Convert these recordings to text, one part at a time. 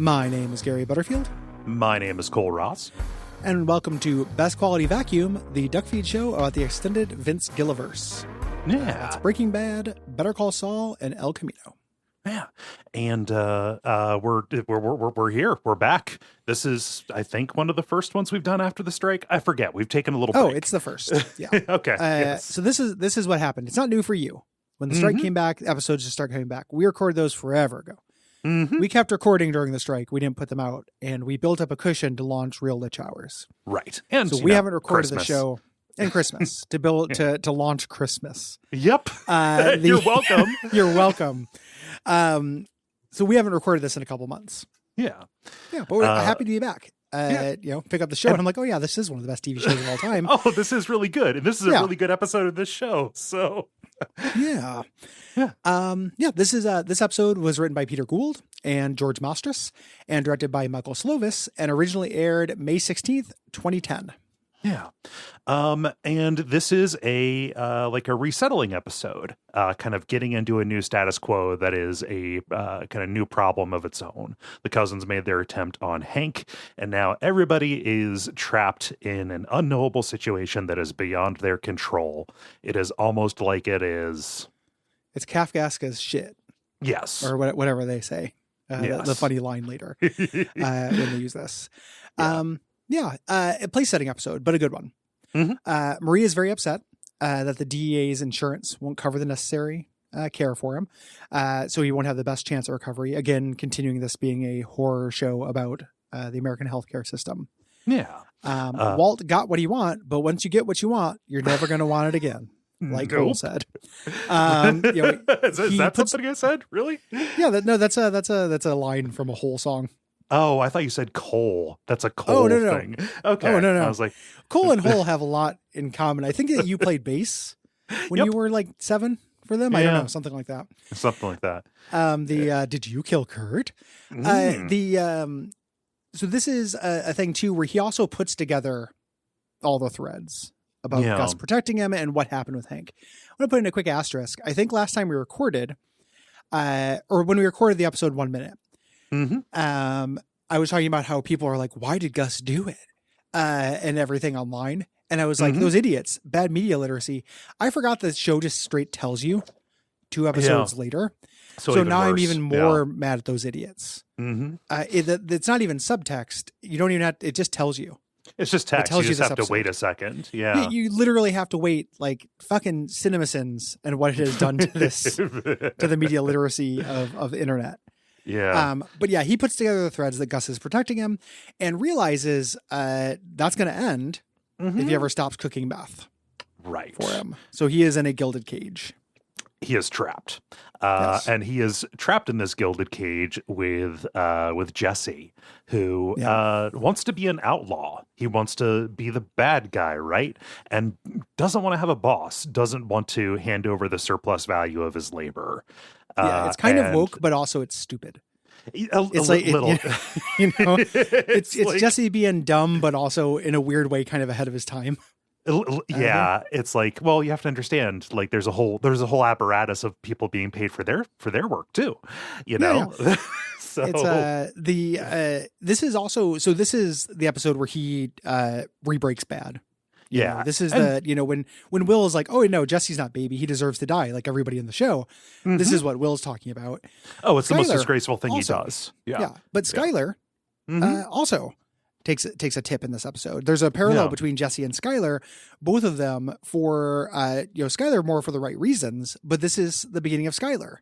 My name is Gary Butterfield. My name is Cole Ross. And welcome to Best Quality Vacuum, the Duckfeed show about the extended Vince Gilliverse. Yeah. It's Breaking Bad, Better Call Saul, and El Camino. Yeah. And we're here. We're back. This is, I think, one of the first ones we've done after the strike. I forget. We've taken a little break. Oh, it's the first. Yeah. Okay. Yes. So this is what happened. It's not new for you. When the strike came back, episodes just start coming back. We recorded those forever ago. We kept recording during the strike. We didn't put them out, and we built up a cushion to launch Real Lich Hours. Right. And so we haven't recorded Christmas. the show in Christmas to build to launch Christmas. Yep. You're welcome. You're welcome. So we haven't recorded this in a couple months. Yeah. Yeah, but we're happy to be back. Pick up the show, and I'm like, oh yeah, this is one of the best TV shows of all time. Oh, this is really good. And this is a really good episode of this show. So yeah. This episode was written by Peter Gould and George Mastras and directed by Michael Slovis and originally aired May 16th, 2010. Yeah. And this is a resettling episode, kind of getting into a new status quo that is a kind of new problem of its own. The cousins made their attempt on Hank, and now everybody is trapped in an unknowable situation that is beyond their control. It is almost like it's Kafkaesque as shit. Yes. Or whatever they say. The funny line later when they use this. A place-setting episode, but a good one. Maria is very upset that the DEA's insurance won't cover the necessary care for him, so he won't have the best chance of recovery. Again, continuing this being a horror show about the American healthcare system. Yeah. Walt got what he want, but once you get what you want, you're never going to want it again. Like Cole said. Is that something I said? Really? Yeah. That's a line from a whole song. Oh, I thought you said Cole. That's a Cole thing. Okay. Oh, no. I was like, Cole and Hole have a lot in common. I think that you played bass when you were like 7 for them. I don't know, something like that. Something like that. Did you kill Kurt? So this is a thing too, where he also puts together all the threads about Gus protecting him and what happened with Hank. I'm going to put in a quick asterisk. I think last time we recorded, or when we recorded the episode 1 minute, I was talking about how people are like, why did Gus do it? And everything online. And I was like, those idiots, bad media literacy. I forgot the show just straight tells you 2 episodes later. So now worse. I'm even more mad at those idiots. It's not even subtext. You don't even have it just tells you. It's just text. You just have to wait a second. Yeah. You literally have to wait like fucking CinemaSins and what it has done to this, to the media literacy of the internet. Yeah. But yeah, he puts together the threads that Gus is protecting him and realizes that's going to end if he ever stops cooking meth. Right. For him. So he is in a gilded cage. He is trapped. And he is trapped in this gilded cage with Jesse, who wants to be an outlaw. He wants to be the bad guy, right? And doesn't want to have a boss, doesn't want to hand over the surplus value of his labor. It's kind of woke, but also it's stupid. It's like little. It's like, Jesse being dumb, but also in a weird way, kind of ahead of his time. Yeah, it's like, well, you have to understand, like there's a whole apparatus of people being paid for their work too, you know. Yeah. So it's this is the episode where he re-breaks bad. You know, this is when Will is like, oh no, Jesse's not baby, he deserves to die like everybody in the show. This is what Will's talking about. Oh, it's Skyler, the most disgraceful thing also, he does. Yeah. But Skyler also takes a tip in this episode. There's a parallel between Jesse and Skyler, both of them for Skyler more for the right reasons, but this is the beginning of Skyler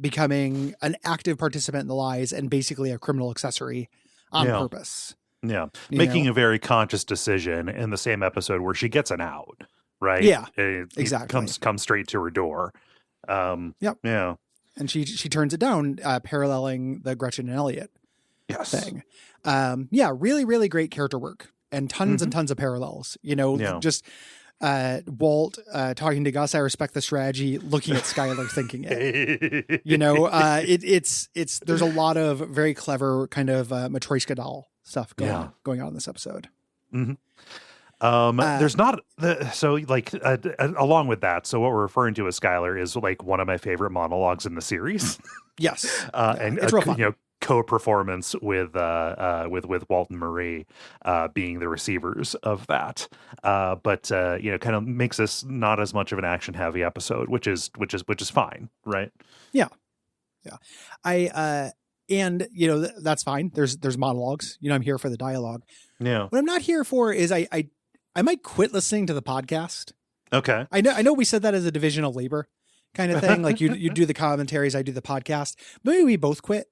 becoming an active participant in the lies and basically a criminal accessory on purpose. Yeah. Making a very conscious decision in the same episode where she gets an out, right? Yeah. Exactly. Comes straight to her door. Yep. Yeah. And she turns it down, paralleling the Gretchen and Elliot thing. Really, really great character work and tons and tons of parallels. Just Walt talking to Gus, I respect the strategy, looking at Skyler, thinking it. It's there's a lot of very clever kind of Matryoshka doll stuff going on in this episode. There's not along with that. So what we're referring to as Skyler is like one of my favorite monologues in the series. Yes. And it's real fun. co-performance with Walt and Marie being the receivers of that. But kind of makes this not as much of an action heavy episode, which is fine, right? Yeah. And that's fine. There's monologues. I'm here for the dialogue. Yeah. What I'm not here for is I might quit listening to the podcast. Okay. I know we said that as a division of labor kind of thing. Like you do the commentaries, I do the podcast. Maybe we both quit.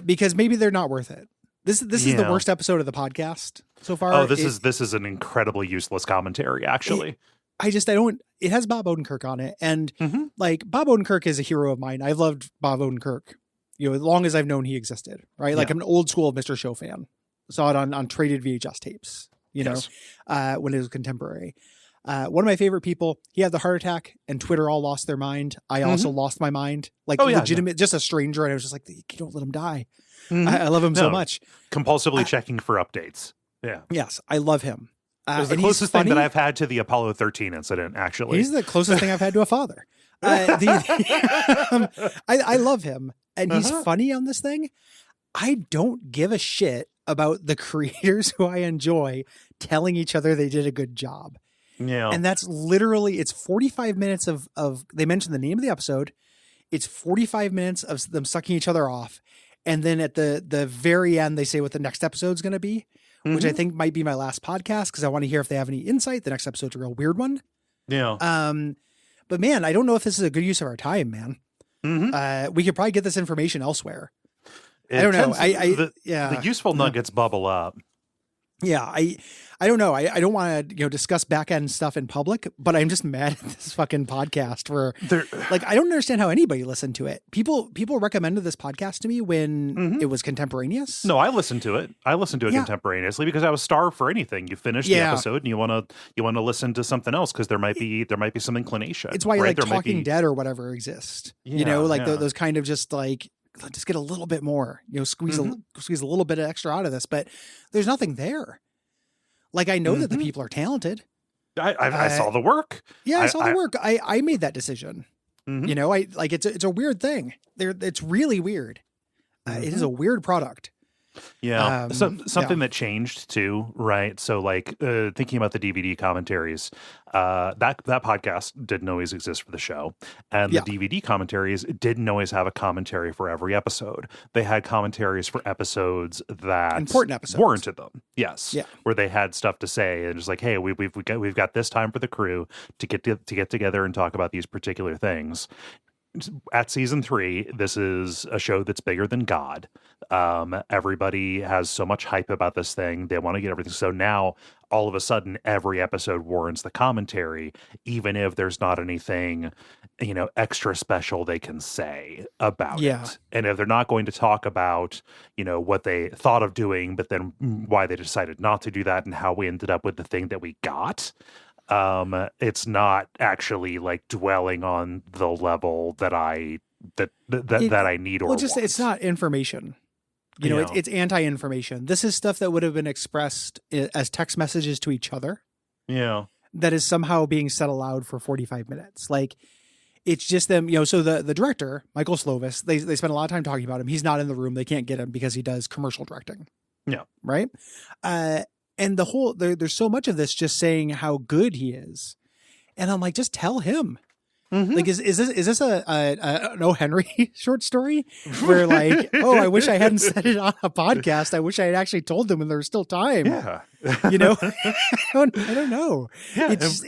Because maybe they're not worth it. This is the worst episode of the podcast so far. Oh, this is an incredibly useless commentary, actually. It has Bob Odenkirk on it. And like Bob Odenkirk is a hero of mine. I've loved Bob Odenkirk, as long as I've known he existed, right? Like I'm an old school Mr. Show fan. Saw it on traded VHS tapes, when it was contemporary. One of my favorite people, he had the heart attack and Twitter all lost their mind. I also lost my mind, like legitimate, just a stranger. And I was just like, you don't let him die. I love him so much. Compulsively checking for updates. Yeah. Yes. I love him. It was the closest thing that I've had to the Apollo 13 incident, actually. He's the closest thing I've had to a father. I love him. And he's funny on this thing. I don't give a shit about the creators who I enjoy telling each other they did a good job. Yeah. And that's literally, it's 45 minutes of they mentioned the name of the episode. It's 45 minutes of them sucking each other off. And then at the very end, they say what the next episode's going to be, which I think might be my last podcast because I want to hear if they have any insight. The next episode's a real weird one. Yeah. But man, I don't know if this is a good use of our time, man. We could probably get this information elsewhere. I don't know. The useful nuggets bubble up. Yeah, I don't know. I don't want to discuss back end stuff in public, but I'm just mad at this fucking podcast where like I don't understand how anybody listened to it. People recommended this podcast to me when it was contemporaneous. No, I listened to it. Contemporaneously because I was starved for anything. You finish the episode and you want to listen to something else because there might be some inclination. It's why like Talking Dead or whatever exists. Those kind of just like. Just get a little bit more, squeeze a little bit extra out of this, but there's nothing there. Like I know that the people are talented. I saw the work. Yeah, I saw the work. I made that decision. It's a weird thing. It's really weird. It is a weird product. Yeah. Something that changed too, right? So like thinking about the DVD commentaries, that podcast didn't always exist for the show. And the DVD commentaries didn't always have a commentary for every episode. They had commentaries for episodes that important episodes warranted them. Yes. Yeah. Where they had stuff to say and just like, hey, we've got this time for the crew to get together and talk about these particular things. At season 3, this is a show that's bigger than God. Everybody has so much hype about this thing. They want to get everything. So now, all of a sudden, every episode warrants the commentary, even if there's not anything, extra special they can say about it. And if they're not going to talk about, what they thought of doing, but then why they decided not to do that and how we ended up with the thing that we got. It's not actually like dwelling on the level that I need or want. It's not information. It's anti-information. This is stuff that would have been expressed as text messages to each other. Yeah. That is somehow being said aloud for 45 minutes. Like it's just them, so the director, Michael Slovis, they spend a lot of time talking about him. He's not in the room. They can't get him because he does commercial directing. Yeah. Right. And the whole, there's so much of this just saying how good he is. And I'm like, just tell him. Like, is this an O. Henry short story where like, oh, I wish I hadn't said it on a podcast. I wish I had actually told them when there was still time. Yeah. I don't know. Yeah, it's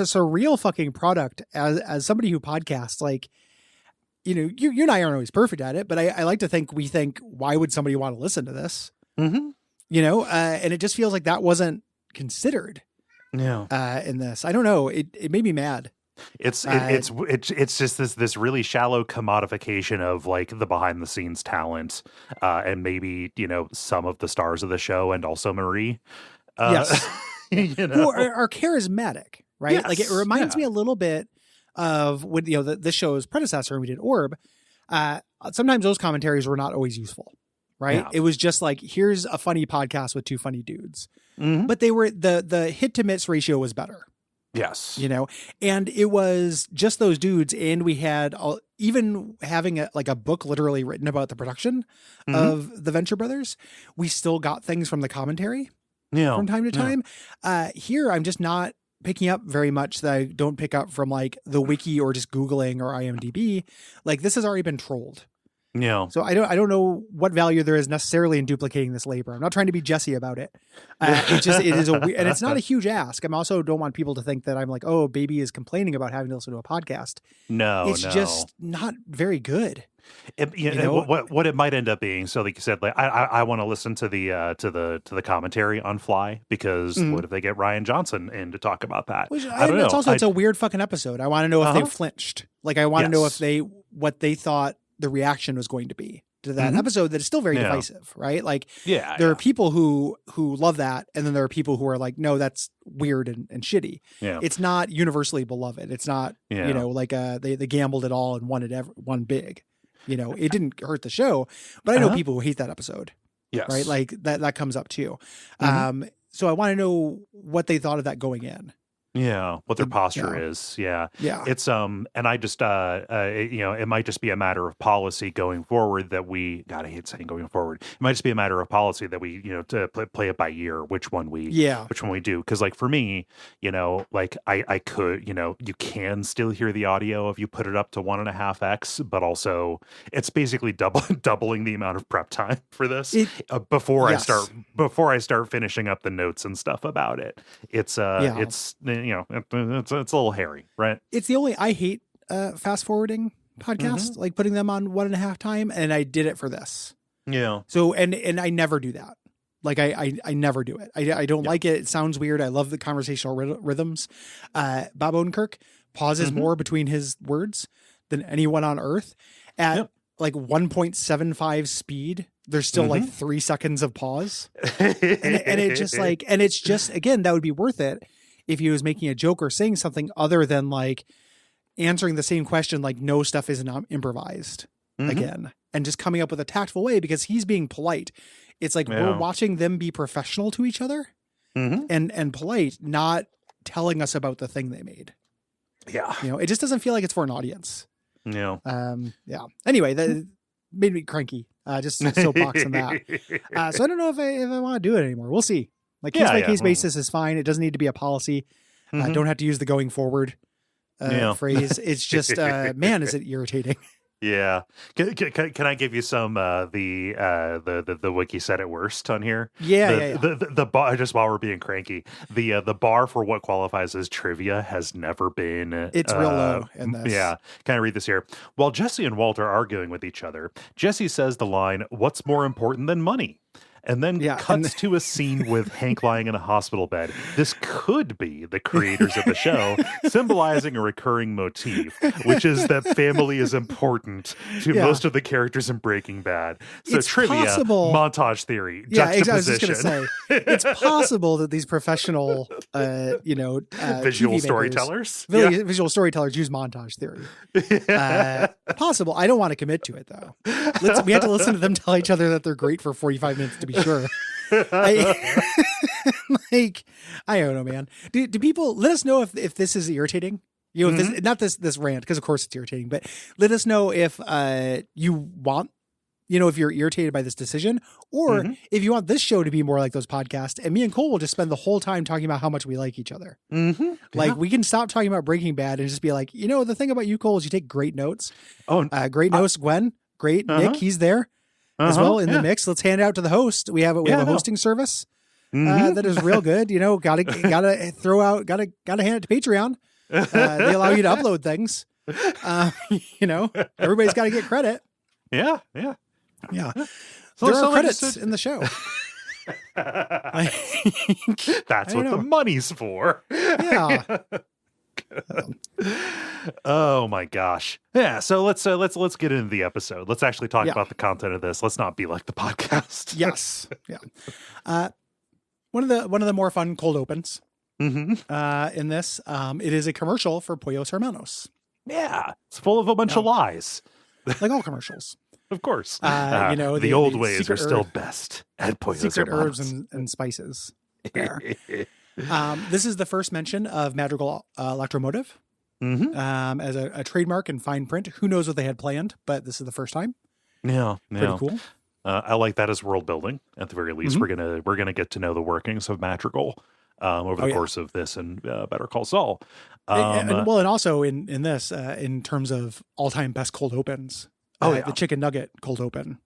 a surreal fucking product as somebody who podcasts, like, you and I aren't always perfect at it, but I like to think why would somebody want to listen to this? And it just feels like that wasn't considered. In this, I don't know. It made me mad. It's just this really shallow commodification of like the behind the scenes talent, and maybe some of the stars of the show and also Marie. Yes, who are charismatic, right? Yes. Like it reminds me a little bit of when this show's predecessor. We did Orb. Sometimes those commentaries were not always useful. Right. Yeah. It was just like, here's a funny podcast with two funny dudes, but they were the hit to miss ratio was better. Yes. And it was just those dudes. And we had even having a book literally written about the production of the Venture Brothers, we still got things from the commentary from time to time. Here, I'm just not picking up very much that I don't pick up from the wiki or just Googling or IMDb. This has already been trolled. Yeah. So I don't know what value there is necessarily in duplicating this labor. I'm not trying to be Jesse about it. It is and it's not a huge ask. I also don't want people to think that I'm oh, baby is complaining about having to listen to a podcast. No, it's just not very good. What it might end up being. So like you said, I want to listen to the commentary on Fly because what if they get Ryan Johnson in to talk about that? I don't know. It's a weird fucking episode. I want to know if they flinched. I want to know if what they thought the reaction was going to be to that episode that is still very divisive, right? There are people who love that, and then there are people who are no, that's weird and shitty. Yeah. It's not universally beloved. It's not, they gambled it all and won big. It didn't hurt the show, but I know people who hate that episode. Yes. Right? That comes up too. So I want to know what they thought of that going in. Yeah, what their posture is. Yeah. It's and I just it might just be a matter of policy going forward that we. God, I hate saying going forward. It might just be a matter of policy that we to play it by ear. Which one we do? Because for me, I could you can still hear the audio if you put it up to 1.5x, but also it's basically doubling the amount of prep time for this before I start finishing up the notes and stuff about it. It's it's a little hairy, right? It's the only I hate fast forwarding podcast, putting them on 1.5 time, and I did it for this. Yeah. So and I never do that. I never do it. I don't like it. It sounds weird. I love the conversational rhythms. Bob Odenkirk pauses more between his words than anyone on earth. At 1.75 speed, there's still 3 seconds of pause, and it just and it's just again that would be worth it if he was making a joke or saying something other than answering the same question, no stuff is not improvised again, and just coming up with a tactful way because he's being polite. It's we're watching them be professional to each other and polite, not telling us about the thing they made. Yeah. It just doesn't feel like it's for an audience. Yeah. Yeah. Anyway, that made me cranky. Just soapbox on that. So I don't know if I want to do it anymore. We'll see. Case by case basis is fine. It doesn't need to be a policy. Don't have to use the going forward phrase. It's just, man, is it irritating. Yeah. Can I give you some the wiki said it worst on here? The bar, just while we're being cranky, the bar for what qualifies as trivia has never been it's real low in this. Yeah. Can I read this here? While Jesse and Walt are arguing with each other, Jesse says the line, "What's more important than money?" And then cuts to a scene with Hank lying in a hospital bed. This could be the creators of the show symbolizing a recurring motif, which is that family is important to most of the characters in Breaking Bad. So it's trivia, possible. Montage theory, juxtaposition. I was just going to say, it's possible that these professional, visual storytellers, visual storytellers use montage theory. Possible. I don't want to commit to it though. We have to listen to them tell each other that they're great for 45 minutes to be sure. I don't know, man. Do people let us know if this is irritating? If this, not this rant, because of course it's irritating, but let us know if you want, if you're irritated by this decision, or if you want this show to be more like those podcasts, and me and Cole will just spend the whole time talking about how much we like each other. We can stop talking about Breaking Bad and just be like, the thing about you, Cole, is you take great notes. Great notes, Gwen. Great, Nick, he's there. As well in the mix. Let's hand it out to the host. We have a hosting service that is real good. Gotta throw out, gotta hand it to Patreon. They allow you to upload things. Everybody's got to get credit. Yeah. So there are credits in the show. That's what the money's for. Yeah. Oh my gosh. Yeah, so let's get into the episode. Let's actually talk about the content of this. Let's not be like the podcast. Yes. Yeah. One of the more fun cold opens in this. It is a commercial for Pollos Hermanos. Yeah. It's full of a bunch of lies. Like all commercials. Of course. The old ways are still best at Pollos Secret Hermanos. Herbs and spices. There. This is the first mention of Madrigal Electromotive as a trademark in fine print. Who knows what they had planned, but this is the first time. Yeah. Pretty cool. I like that as world building. At the very least, we're gonna get to know the workings of Madrigal over the course of this and Better Call Saul. And also in this, in terms of all-time best cold opens, the Chicken Nugget cold open,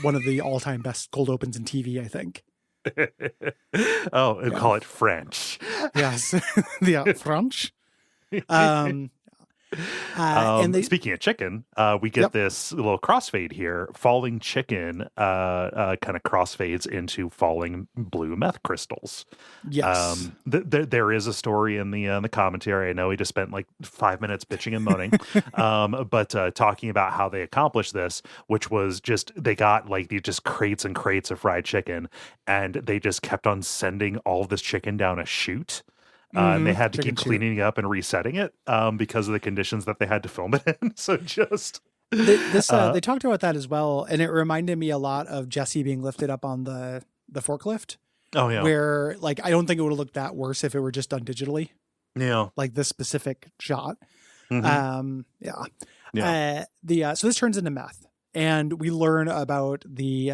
one of the all-time best cold opens in TV, I think. Call it French. Yes, French. Speaking of chicken, we get this little crossfade here. Falling chicken kind of crossfades into falling blue meth crystals. Yes. There is a story in the commentary. I know we just spent like 5 minutes bitching and moaning, but talking about how they accomplished this, which was just they got like these just crates and crates of fried chicken, and they just kept on sending all of this chicken down a chute. And they had to keep cleaning it up and resetting it because of the conditions that they had to film it in. So just they talked about that as well, and it reminded me a lot of Jesse being lifted up on the forklift. Oh yeah, where like I don't think it would have looked that worse if it were just done digitally. Yeah, like this specific shot. Mm-hmm. So this turns into meth, and we learn about the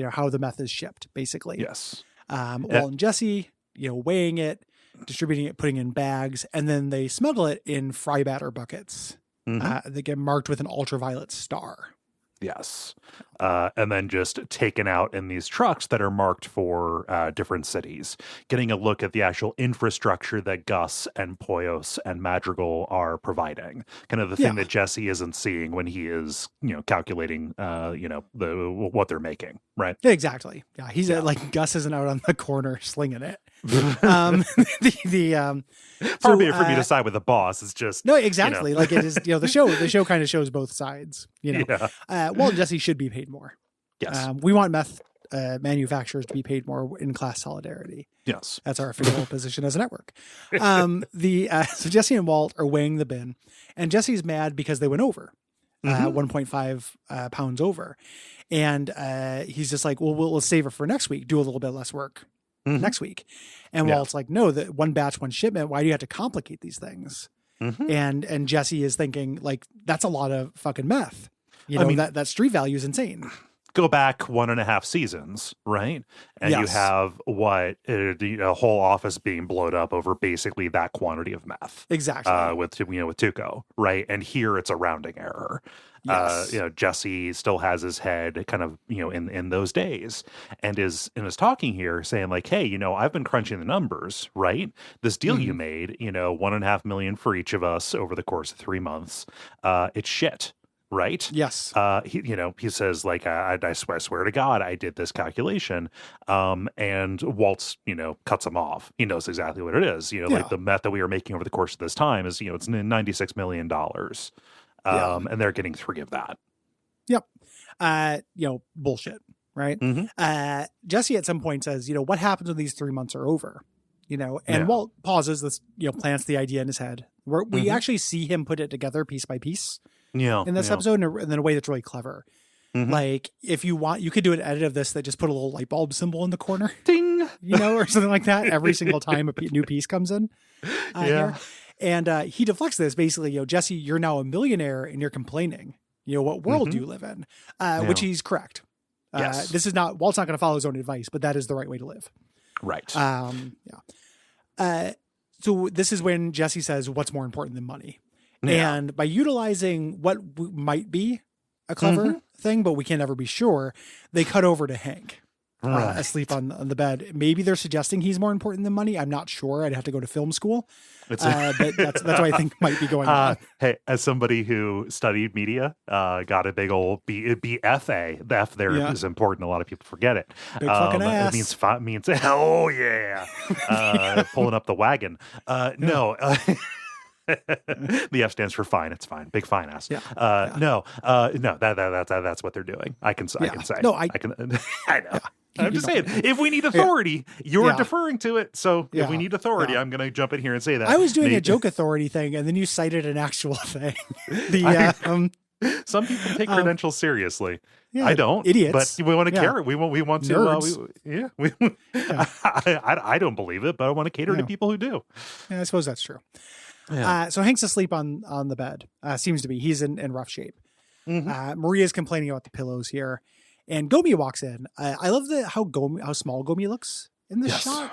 how the meth is shipped, basically. Yes. Walt and Jesse, weighing it, distributing it, putting it in bags, and then they smuggle it in fry batter buckets. They get marked with an ultraviolet star. Yes. And then just taken out in these trucks that are marked for different cities. Getting a look at the actual infrastructure that Gus and Poyos and Madrigal are providing. Kind of the thing that Jesse isn't seeing when he is, calculating, what they're making, right? Exactly. Yeah, he's like Gus isn't out on the corner slinging it. Far be it for me to side with the boss. It's just no, exactly. Like it is. The show kind of shows both sides. Walt and Jesse should be paid more. Yes, we want meth manufacturers to be paid more in class solidarity. Yes, that's our official position as a network. So Jesse and Walt are weighing the bin, and Jesse's mad because they went over 1.5 pounds over, and he's just like, well, we'll save it for next week. Do a little bit less work. Next week. And Walt's like, no, that one batch, one shipment. Why do you have to complicate these things? And Jesse is thinking like, that's a lot of fucking meth. That street value is insane. Go back 1.5 seasons, right? And you have a whole office being blown up over basically that quantity of meth. Exactly. With Tuco, right? And here it's a rounding error. Yes. Jesse still has his head kind of, in those days and is talking here saying like, hey, I've been crunching the numbers, right? This deal you made, $1.5 million for each of us over the course of 3 months. It's shit. Right. Yes. He says like, I swear to God, I did this calculation. And Waltz, cuts him off. He knows exactly what it is. Like the meth that we were making over the course of this time is, it's $96 million. And they're getting 3 of that. Yep. Bullshit. Right. Jesse at some point says, what happens when these 3 months are over? And Walt pauses this, plants the idea in his head where we actually see him put it together piece by piece. In this episode, and in a way that's really clever. Like if you want, you could do an edit of this that just put a little light bulb symbol in the corner, ding, or something like that every single time a new piece comes in. Here. And he deflects this basically, Jesse, you're now a millionaire and you're complaining. What world do you live in? Which he's correct. This is not, Walt's not going to follow his own advice, but that is the right way to live. Right. So this is when Jesse says, what's more important than money? And by utilizing what might be a clever thing, but we can never be sure, they cut over to Hank asleep on the bed. Maybe they're suggesting he's more important than money. I'm not sure. I'd have to go to film school. But that's what I think might be going on. Hey, as somebody who studied media, got a big old BFA. The F there is important. A lot of people forget it. Big fucking ass. It means oh yeah, pulling up the wagon. No. The F stands for fine. It's fine. Big fine ass. No. That's what they're doing. I can say. No, I know. I'm just saying, if we need authority, you're deferring to it. So if we need authority, I'm going to jump in here and say that. I was doing a joke authority thing, and then you cited an actual thing. Some people take credentials seriously. Yeah, I don't. idiots. But we want to care. We want to. Nerds. I don't believe it, but I want to cater to people who do. Yeah, I suppose that's true. Yeah. So Hank's asleep on the bed. Seems to be. He's in rough shape. Maria's complaining about the pillows here, and Gomi walks in. I love how small Gomi looks in this shot.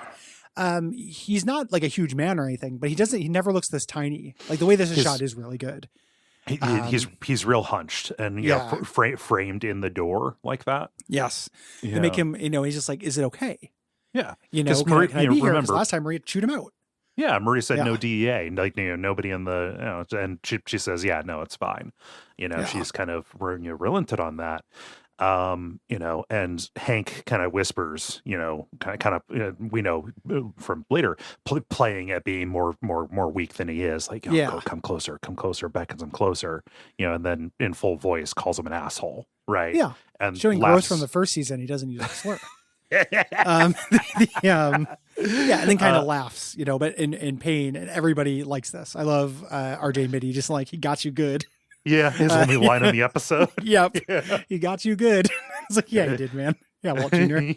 He's not like a huge man or anything, but he never looks this tiny. Like the way this is shot is really good. He's real hunched and framed in the door like that. Yes, they make him. He's just like, is it okay? Yeah, can I be here? Because last time Maria chewed him out. Yeah, Maria said no DEA, like nobody in the and she says no, it's fine. She's kind of relented on that. And Hank kind of whispers, we know from later playing at being more weak than he is, like, come closer, beckons him closer, and then in full voice calls him an asshole, right? Yeah, and showing growth from the first season, he doesn't use a slur. And then kind of laughs, but in pain, and everybody likes this. I love RJ Mitty, just like, he got you good. Yeah, his only line in the episode. Yep. Yeah. He got you good. It's like, yeah, he did, man. Yeah, Walt Jr.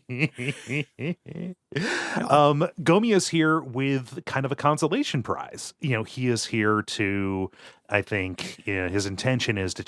Gomi is here with kind of a consolation prize. He is here to, I think, his intention is to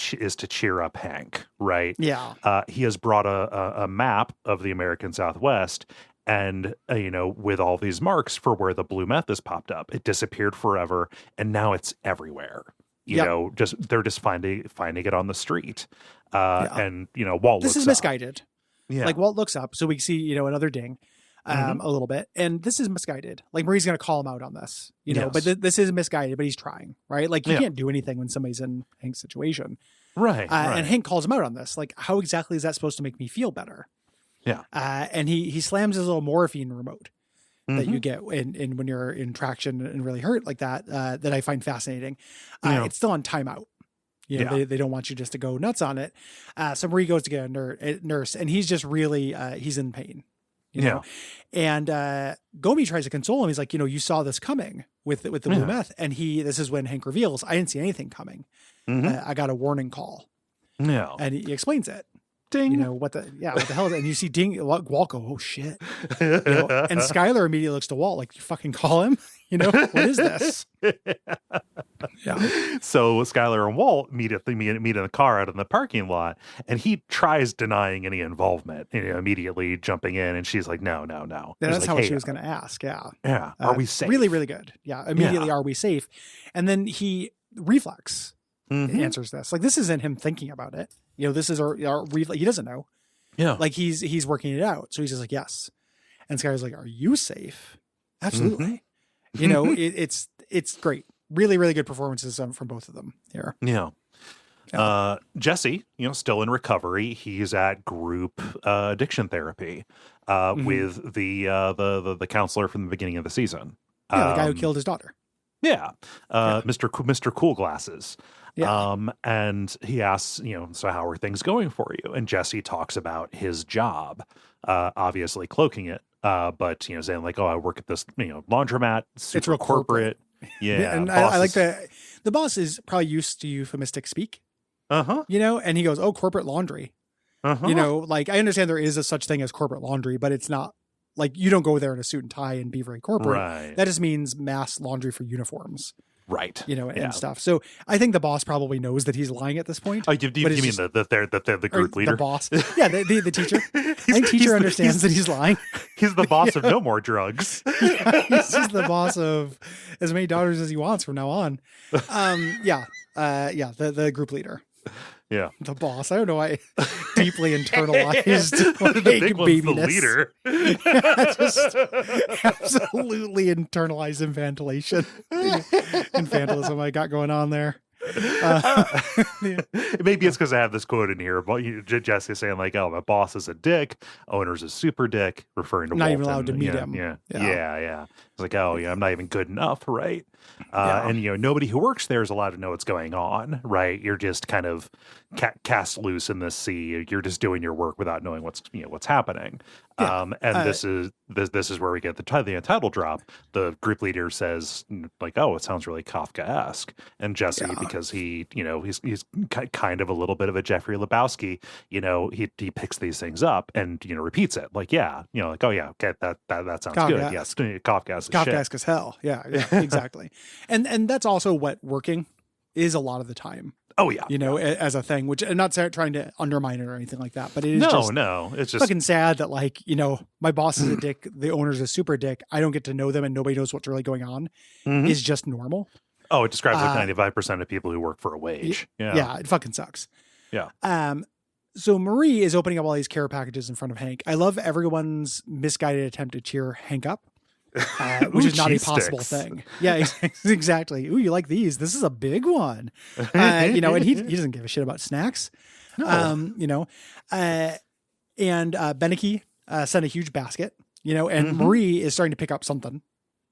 cheer up Hank, right? Yeah. He has brought a map of the American Southwest, and with all these marks for where the blue meth has popped up. It disappeared forever, and now it's everywhere. They're just finding it on the street. And Walt this looks is misguided. Up. Yeah. Like Walt looks up, so we see another ding a little bit, and this is misguided. Like Marie's gonna call him out on this, but this is misguided, but he's trying, right? Like you can't do anything when somebody's in Hank's situation, right? And Hank calls him out on this. Like, how exactly is that supposed to make me feel better? Yeah. And he slams his little morphine remote that you get in when you're in traction and really hurt like that, that I find fascinating. It's still on timeout. They don't want you just to go nuts on it. So Marie goes to get a nurse, and he's just really, he's in pain. And Gomi tries to console him. He's like, you saw this coming with the blue meth. And this is when Hank reveals, I didn't see anything coming. I got a warning call. Yeah. And he explains it. Ding. What the hell is it? And you see Walt go, oh shit. And Skylar immediately looks to Walt like, you fucking call him? What is this? Yeah. So Skylar and Walt meet in the car out in the parking lot, and he tries denying any involvement, immediately jumping in, and she's like, no. That's how she was going to ask. Yeah. Yeah. Are we safe? Really, really good. Yeah. Immediately, are we safe? And then he reflex answers this. Like, this isn't him thinking about it. This is our reflex. He doesn't know. Yeah. Like he's working it out. So he's just like, yes. And Skylar's like, are you safe? Absolutely. It's great. Really, really good performances from both of them here. Yeah. Jesse, still in recovery. He's at group addiction therapy with the counselor from the beginning of the season. Yeah, the guy who killed his daughter. Yeah. Mr. Cool Glasses. Yeah. And he asks, so how are things going for you? And Jesse talks about his job, obviously cloaking it, but saying like, oh, I work at this, laundromat. It's real corporate. Yeah. And I like the boss is probably used to euphemistic speak. And he goes, oh, corporate laundry. Like I understand there is a such thing as corporate laundry, but it's not like you don't go there in a suit and tie and be very corporate. Right. That just means mass laundry for uniforms. Right. And stuff. So I think the boss probably knows that he's lying at this point. Oh, you mean that they're the group leader? The boss. Yeah, the teacher. I think teacher understands that he's lying. He's the boss of no more drugs. He's just the boss of as many daughters as he wants from now on. The group leader. Yeah. The boss. I don't know why I deeply internalized the big one's the leader. Just absolutely internalized infantilation. Infantilism I got going on there. Maybe it's because I have this quote in here about Jesse saying like, oh, my boss is a dick, owner's a super dick, referring to not Walton. Even allowed to meet him. Yeah. It's like, oh, yeah, I'm not even good enough, right? And, nobody who works there is allowed to know what's going on, right? You're just kind of cast loose in this sea. You're just doing your work without knowing what's happening. Yeah. And this is where we get the title drop. The group leader says, like, oh, it sounds really Kafkaesque. And Jesse, because he's kind of a little bit of a Jeffrey Lebowski, he picks these things up and, repeats it. Like, like, oh, yeah, okay, that sounds good. Yes, Kafkaesque as hell. Yeah, exactly. And that's also what working is a lot of the time. Oh, yeah. As a thing, which I'm not trying to undermine it or anything like that, but it is it's just fucking sad that, like, my boss is a dick, the owner's a super dick, I don't get to know them and nobody knows what's really going on is just normal. Oh, it describes like 95% of people who work for a wage. Yeah, it fucking sucks. Yeah. So Marie is opening up all these care packages in front of Hank. I love everyone's misguided attempt to cheer Hank up. Which is not a possible thing. Yeah, exactly. Ooh, you like these? This is a big one. And he doesn't give a shit about snacks. No. And Beneke sent a huge basket, and Marie is starting to pick up something.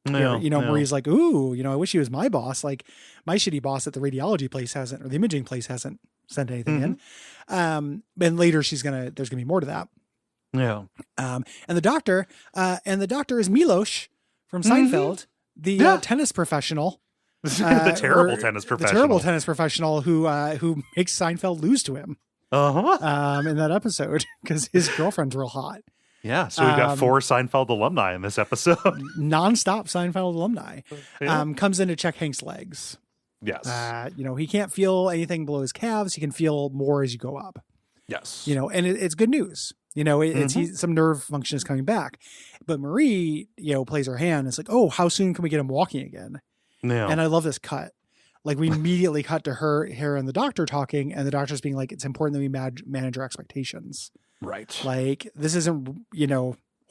Marie's like, ooh, I wish he was my boss. Like, my shitty boss at the radiology place hasn't, or the imaging place hasn't sent anything in. And later there's going to be more to that. Yeah. And the doctor is Milos from Seinfeld, the tennis professional. The terrible tennis professional who makes Seinfeld lose to him. In that episode, because his girlfriend's real hot. Yeah. So we've got 4 Seinfeld alumni in this episode. Nonstop Seinfeld alumni. Comes in to check Hank's legs. Yes. He can't feel anything below his calves. He can feel more as you go up. Yes. And it's good news. Some nerve function is coming back, but Marie, plays her hand. It's like, oh, how soon can we get him walking again? Yeah. And I love this cut. Like, we immediately cut to her and the doctor talking, and the doctor's being like, it's important that we manage our expectations. Right. Like, this isn't,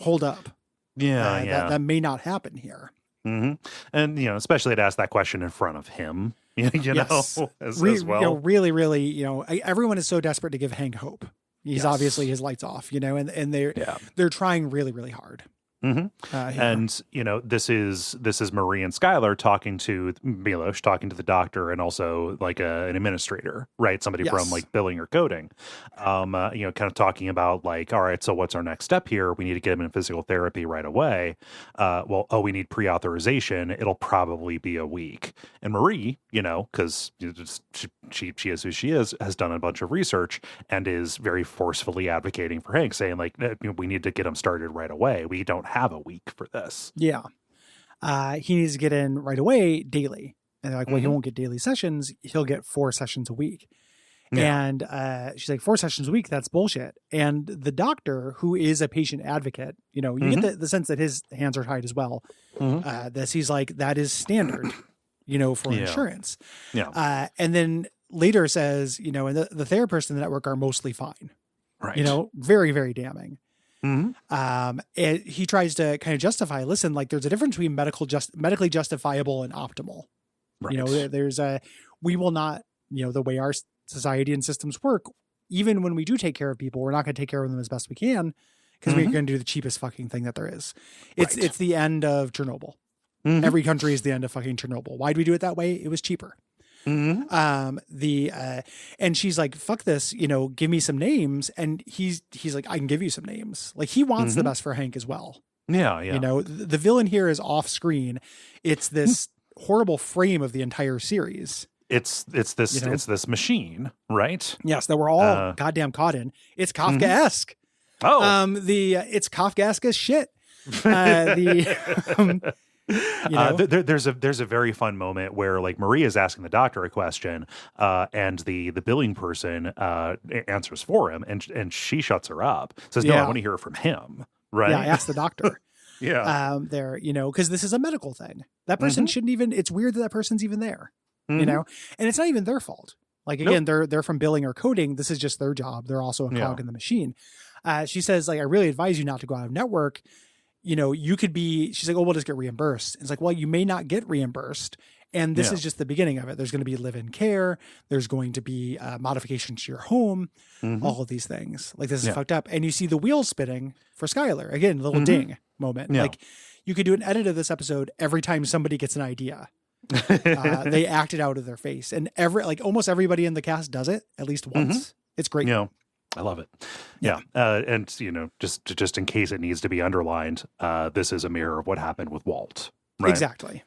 hold up. Yeah. That may not happen here. Mm-hmm. And, especially to ask that question in front of him, yes. as well. Really, really, everyone is so desperate to give Hank hope. He's obviously his lights off, and they're trying really, really hard. Mm-hmm. And this is Marie and Skylar talking to Milos, talking to the doctor, and also like an administrator, right? Somebody from like billing or coding, kind of talking about like, all right, so what's our next step here? We need to get him in physical therapy right away. We need pre-authorization. It'll probably be a week. And Marie, because she is who she is, has done a bunch of research and is very forcefully advocating for Hank, saying like, we need to get him started right away. We don't have a week for this. Yeah. He needs to get in right away daily. And they're like, well, he won't get daily sessions. He'll get 4 sessions a week. Yeah. And she's like, 4 sessions a week, that's bullshit. And the doctor, who is a patient advocate, you get the sense that his hands are tied as well. That he's like, that is standard, for insurance. Yeah. And then later says, and the therapists in the network are mostly fine. Right. Very, very damning. Mm-hmm. And he tries to kind of justify, listen, like, there's a difference between medically justifiable and optimal. Right. There's we will not, the way our society and systems work, even when we do take care of people, we're not going to take care of them as best we can because we're going to do the cheapest fucking thing that there is. It's the end of Chernobyl. Every country is the end of fucking Chernobyl. Why do we do it that way? It was cheaper. And she's like, fuck this, give me some names. And he's like, I can give you some names. Like, he wants the best for Hank as well. Yeah. The villain here is off screen. It's this horrible frame of the entire series. It's this machine, right? Yes, that we're all goddamn caught in. It's Kafkaesque. It's Kafkaesque as shit. There's a very fun moment where like Maria is asking the doctor a question, and the billing person answers for him, and she shuts her up. Says, "No, I want to hear it from him." Right? Yeah, I asked the doctor. Yeah. Because this is a medical thing. That person shouldn't even. It's weird that person's even there. And it's not even their fault. Like, again, they're from billing or coding. This is just their job. They're also a cog in the machine. She says, like, I really advise you not to go out of network. You could be, she's like, oh, we'll just get reimbursed. It's like, well, you may not get reimbursed. And this is just the beginning of it. There's going to be live-in care. There's going to be modifications to your home, all of these things. Like, this is fucked up. And you see the wheels spinning for Skylar. Again, a little ding moment. Yeah. Like, you could do an edit of this episode every time somebody gets an idea. They act it out of their face, and almost everybody in the cast does it at least once. It's great. Yeah, I love it. Yeah. And just in case it needs to be underlined, this is a mirror of what happened with Walt. Right? Exactly.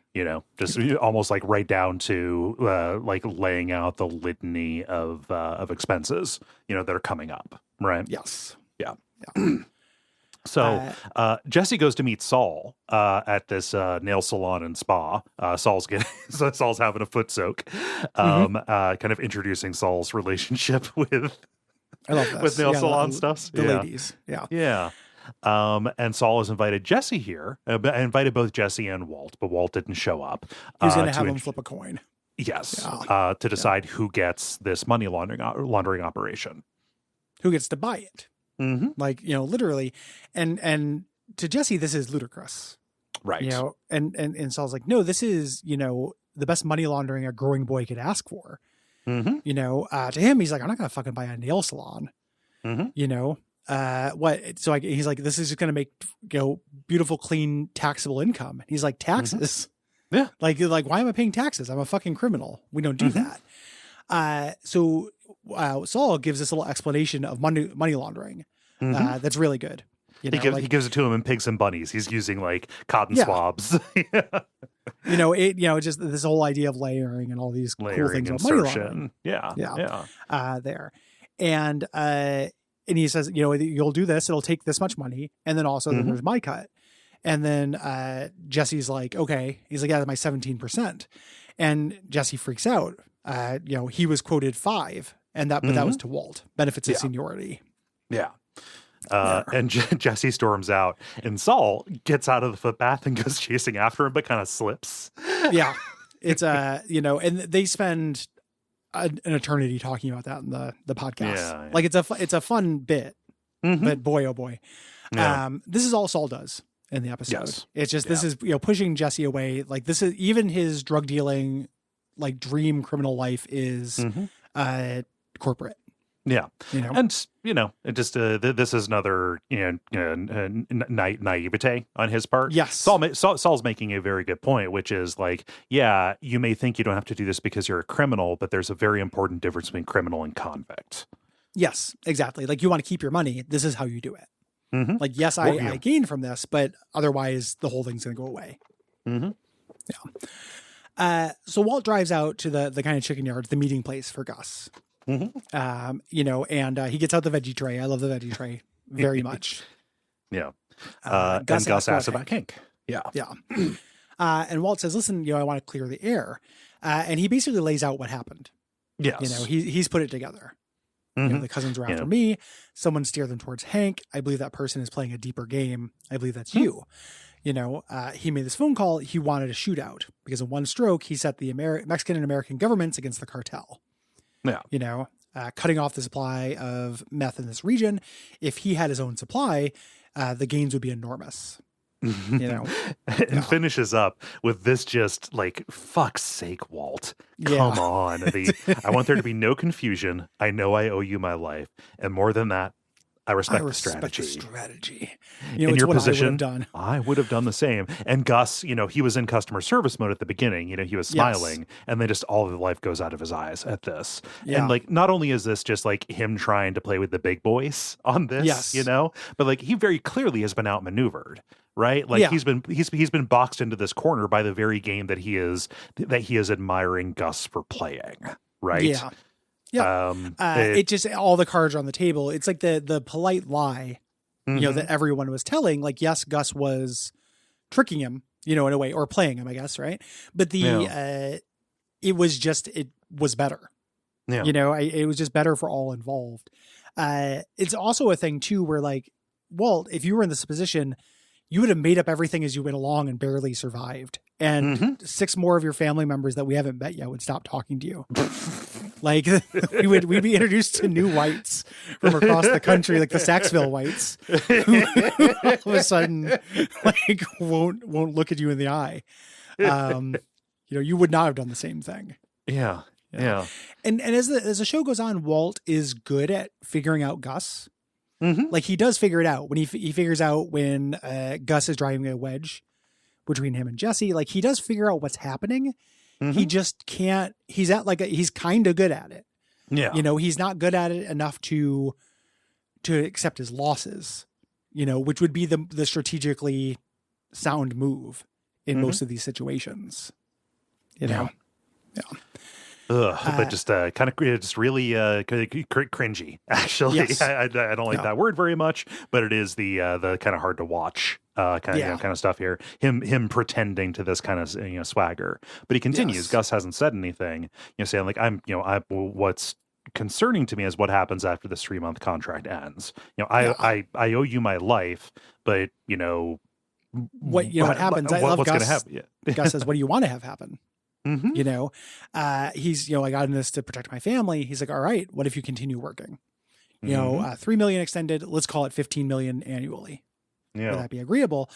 Just almost like right down to like laying out the litany of expenses, that are coming up. Right. Yes. Yeah. So Jesse goes to meet Saul at this nail salon and spa. Saul's having a foot soak, kind of introducing Saul's relationship with I love this. with nail salon stuff. The ladies. Yeah. Yeah. And Saul has invited Jesse here. I invited both Jesse and Walt, but Walt didn't show up. He's going to have him flip a coin. Yes. To decide who gets this money laundering operation. Who gets to buy it. Like, literally. And to Jesse, this is ludicrous. Right. And Saul's like, no, this is, the best money laundering a growing boy could ask for. To him, he's like, I'm not going to fucking buy a nail salon. What? So he's like, this is just going to make, beautiful, clean, taxable income. And he's like, taxes? Yeah. Like, why am I paying taxes? I'm a fucking criminal. We don't do that. So Saul gives this little explanation of money laundering. That's really good. He gives it to him in pigs and bunnies. He's using like cotton swabs. Just this whole idea of layering and all these cool things about money laundering. There. And he says, you'll do this. It'll take this much money. And then also then there's my cut. And then Jesse's like, okay. He's like, yeah, that's my 17%. And Jesse freaks out. He was quoted 5, but that was to Walt. Benefits of seniority. Yeah. And Jesse storms out, and Saul gets out of the footbath and goes chasing after him, but kind of slips. Yeah. It's, and they spend an eternity talking about that in the podcast. Yeah. Like it's a fun bit, but boy, oh boy. Yeah. This is all Saul does in the episode. Yes. It's just, this is, pushing Jesse away. Like this is even his drug dealing, like dream criminal life is, corporate. Yeah. And, it just, this is another, naivete on his part. Yes. Saul's making a very good point, which is like, yeah, you may think you don't have to do this because you're a criminal, but there's a very important difference between criminal and convict. Yes, exactly. Like you want to keep your money. This is how you do it. Like, yes, I gain from this, but otherwise the whole thing's going to go away. Yeah. So Walt drives out to the kind of chicken yard, the meeting place for Gus. And he gets out the veggie tray. I love the veggie tray very much. Yeah. Gus asks about Hank. Yeah. Yeah. And Walt says, listen, I want to clear the air. And he basically lays out what happened. Yes. He's put it together. The cousins were after me. Someone steered them towards Hank. I believe that person is playing a deeper game. I believe that's you. He made this phone call. He wanted a shootout because in one stroke, he set the Mexican and American governments against the cartel. Yeah. Cutting off the supply of meth in this region. If he had his own supply, the gains would be enormous. And finishes up with this just like, fuck's sake, Walt. Come on. I want there to be no confusion. I know I owe you my life. And more than that, I respect the strategy. In your position, I would have done the same. And Gus, he was in customer service mode at the beginning. He was smiling, and then just all of the life goes out of his eyes at this. Yeah. And like, not only is this just like him trying to play with the big boys on this, but like he very clearly has been outmaneuvered. Right, like he's been boxed into this corner by the very game that he is admiring Gus for playing. Right. Yeah. Yeah. It just, all the cards are on the table. It's like the polite lie, that everyone was telling. Like, yes, Gus was tricking him, in a way, or playing him, I guess. Right. But it was better. Yeah. It was just better for all involved. It's also a thing too, where like, Walt, if you were in this position, you would have made up everything as you went along and barely survived. And 6 more of your family members that we haven't met yet would stop talking to you. Like we'd be introduced to new whites from across the country, like the Saxville whites, who all of a sudden like won't look at you in the eye. You would not have done the same thing. Yeah. Yeah. And as the show goes on, Walt is good at figuring out Gus. Like he does figure it out when he figures out when Gus is driving a wedge between him and Jesse. Like, he does figure out what's happening. Mm-hmm. He just can't, he's kind of good at it. Yeah. You know, he's not good at it enough to accept his losses, you know, which would be the strategically sound move in most of these situations, you know? Yeah. But just kind of just really cringy, actually. Yes. I don't like that word very much, but it is the kind of hard to watch kind of stuff here. Him pretending to this kind of swagger, but he continues. Yes. Gus hasn't said anything, saying like what's concerning to me is what happens after this 3-month contract ends. I owe you my life, but what happens? I love what's going to happen. Yeah. Gus says, "What do you want to have happen?" Mm-hmm. You know, he's, I got in this to protect my family. He's like, all right, what if you continue working? You know, $3 million extended, let's call it 15 million annually. Yeah. Would that be agreeable?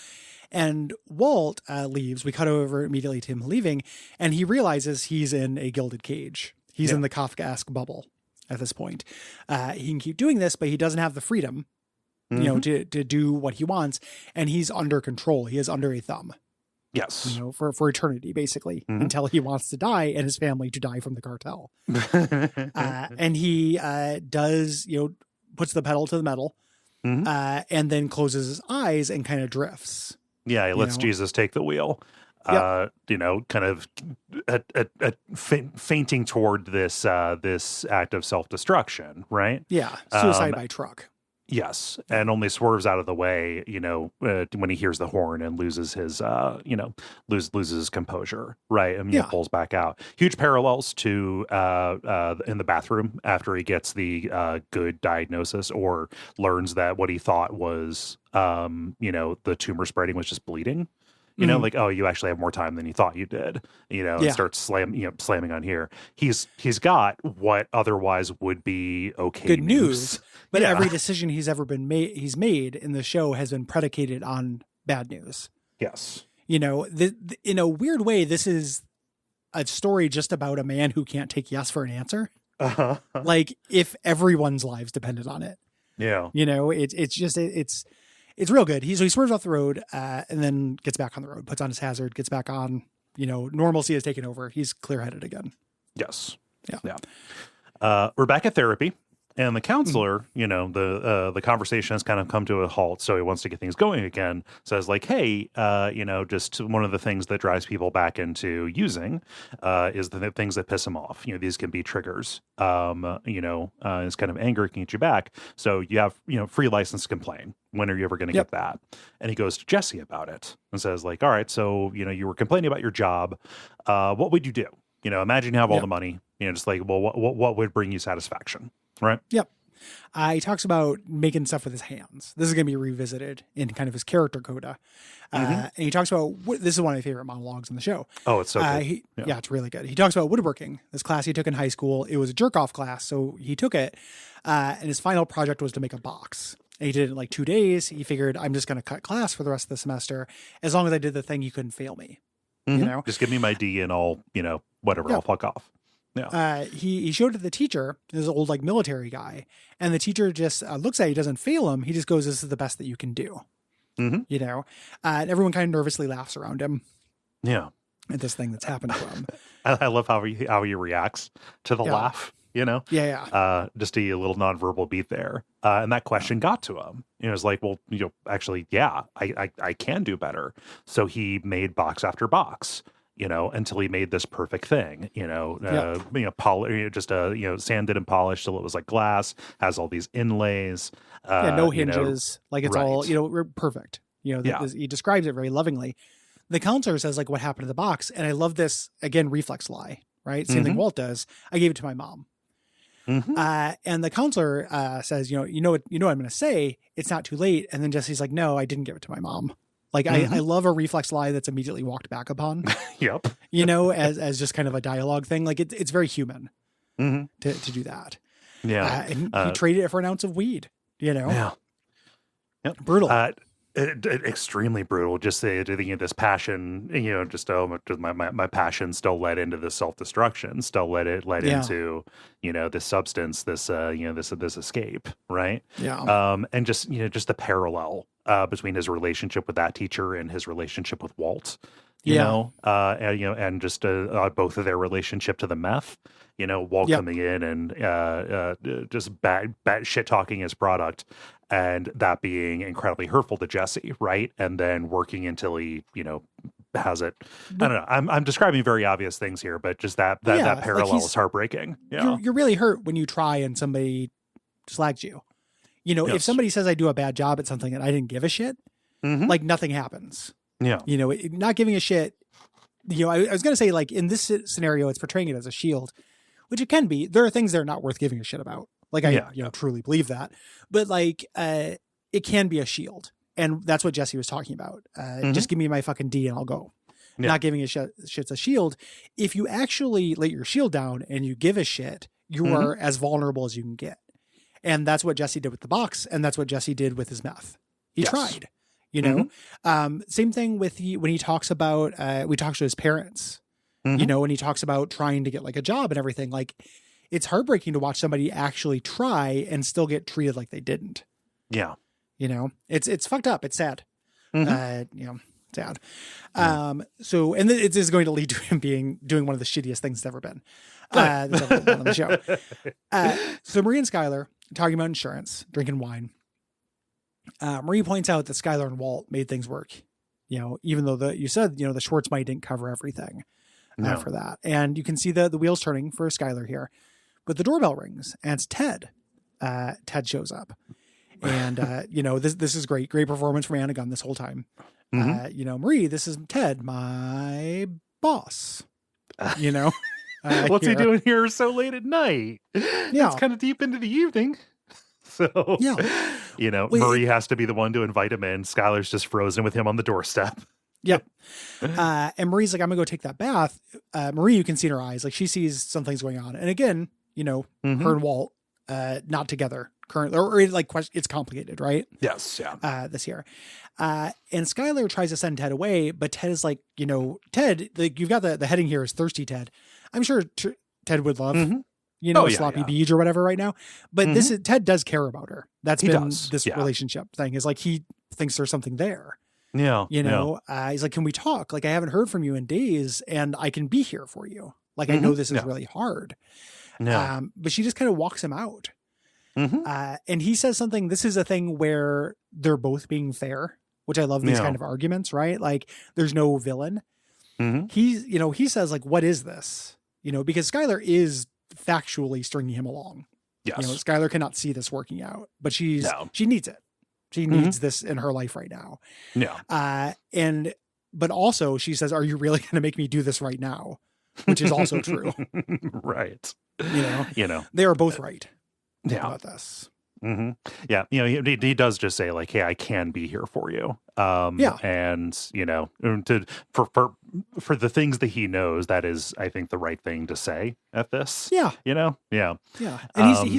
And Walt leaves. We cut over immediately to him leaving, and he realizes he's in a gilded cage. He's in the Kafkaesque bubble at this point. He can keep doing this, but he doesn't have the freedom, to do what he wants. And he's under control. He is under a thumb. Yes. For eternity, basically, until he wants to die and his family to die from the cartel. And he does, puts the pedal to the metal and then closes his eyes and kind of drifts. Yeah, he lets Jesus take the wheel. Kind of fainting toward this act of self-destruction, right? Yeah, suicide by truck. Yes, and only swerves out of the way, when he hears the horn and loses his, loses his composure, right? And pulls back out. Huge parallels to in the bathroom after he gets the good diagnosis or learns that what he thought was, the tumor spreading was just bleeding. Like, oh, you actually have more time than you thought you did, and starts slamming on here. He's got what otherwise would be okay good news, but every decision he's made in the show has been predicated on bad news. Yes. In a weird way, this is a story just about a man who can't take yes for an answer. Uh-huh. Like, if everyone's lives depended on it. Yeah. It's real good. He swerves off the road and then gets back on the road, puts on his hazard, gets back on. Normalcy has taken over. He's clear-headed again. Yes. Yeah. We're back at therapy, and the counselor, the conversation has kind of come to a halt, so he wants to get things going again. Says like, hey, just one of the things that drives people back into using is the things that piss them off. These can be triggers. It's kind of anger can get you back. So you have, free license to complain. When are you ever going to get that? And he goes to Jesse about it and says like, all right, so, you were complaining about your job. What would you do? Imagine you have all the money, just like, well, what would bring you satisfaction? Right. Yep. He talks about making stuff with his hands. This is going to be revisited in kind of his character coda. And he talks about, this is one of my favorite monologues in the show. Oh, it's so good. It's really good. He talks about woodworking, this class he took in high school. It was a jerk-off class, so he took it. And his final project was to make a box. And he did it in like 2 days. He figured, I'm just going to cut class for the rest of the semester. As long as I did the thing, you couldn't fail me. Just give me my D and I'll, whatever, I'll fuck off. Yeah. He showed it to the teacher, this old like military guy, and the teacher just looks at it. He doesn't fail him. He just goes, "This is the best that you can do." And everyone kind of nervously laughs around him. Yeah, at this thing that's happened to him. I love how he reacts to the laugh. Just a little nonverbal beat there, and that question got to him. It was like, well, actually, I can do better. So he made box after box. Until he made this perfect thing, sanded and polished till it was like glass, has all these inlays. No hinges. Like it's all, perfect. He describes it very lovingly. The counselor says like, what happened to the box? And I love this, again, reflex lie, right? Same thing Walt does. I gave it to my mom. And the counselor says, what I'm going to say, it's not too late. And then Jesse's like, no, I didn't give it to my mom. Like, I love a reflex lie that's immediately walked back upon. Yep. As just kind of a dialogue thing. Like, it's very human to do that. Yeah. And he traded it for an ounce of weed, Yeah. Yep. Brutal. Extremely brutal. Just this passion, my passion still led into this self-destruction, still led into, this substance, this escape. Right. Yeah. And just the parallel between his relationship with that teacher and his relationship with Walt. And just both of their relationship to the meth. Walt coming in and just bad shit talking his product, and that being incredibly hurtful to Jesse, right? And then working until he, has it. I don't know. I'm describing very obvious things here, but just that parallel is heartbreaking. Yeah, you're really hurt when you try and somebody slags you. If somebody says I do a bad job at something and I didn't give a shit, like nothing happens. Yeah. Not giving a shit. I was going to say, like, in this scenario, it's portraying it as a shield, which it can be. There are things that are not worth giving a shit about. Like, I truly believe that. But, like, it can be a shield. And that's what Jesse was talking about. Just give me my fucking D and I'll go. Yeah. Not giving a shit's a shield. If you actually let your shield down and you give a shit, you are as vulnerable as you can get. And that's what Jesse did with the box. And that's what Jesse did with his meth. He tried. Same thing with when he talks about, we talked to his parents, and he talks about trying to get like a job and everything. Like, it's heartbreaking to watch somebody actually try and still get treated like they didn't. Yeah. It's fucked up. It's sad. Sad. So, and it is going to lead to him doing one of the shittiest things that's ever been, that's ever been on the show. So Marie and Skylar talking about insurance, drinking wine. Marie points out that Skylar and Walt made things work, even though you said, the Schwartz money didn't cover everything for that. And you can see the wheels turning for Skylar here, but the doorbell rings and it's Ted. Ted shows up and, this is great performance from Anna Gunn this whole time. Marie, this is Ted, my boss, what's he doing here so late at night? Yeah. It's kind of deep into the evening. So, Marie has to be the one to invite him in. Skylar's just frozen with him on the doorstep. Yep. And Marie's like, I'm gonna go take that bath. Marie, you can see in her eyes, like she sees something's going on. And again, her and Walt, not together currently, or like it's complicated, right? Yes. Yeah. This year. And Skylar tries to send Ted away, but Ted is like, Ted, like you've got the heading here is thirsty Ted. I'm sure Ted would love sloppy beach or whatever right now. But Ted does care about her. That's this relationship thing is like, he thinks there's something there. Yeah. He's like, can we talk? Like, I haven't heard from you in days and I can be here for you. Like, I know this is really hard. But she just kind of walks him out. And he says something, this is a thing where they're both being fair, which I love these kind of arguments, right? Like there's no villain. He says like, what is this? Because Skylar is factually stringing him along. Yes. Skylar cannot see this working out, but she needs it. She needs this in her life right now. Yeah. But also she says, are you really going to make me do this right now? Which is also true. Right. They are both right about this. Yeah. He does just say like, hey, I can be here for you. And for the things that he knows, that is, I think, the right thing to say at this. Yeah. Yeah. And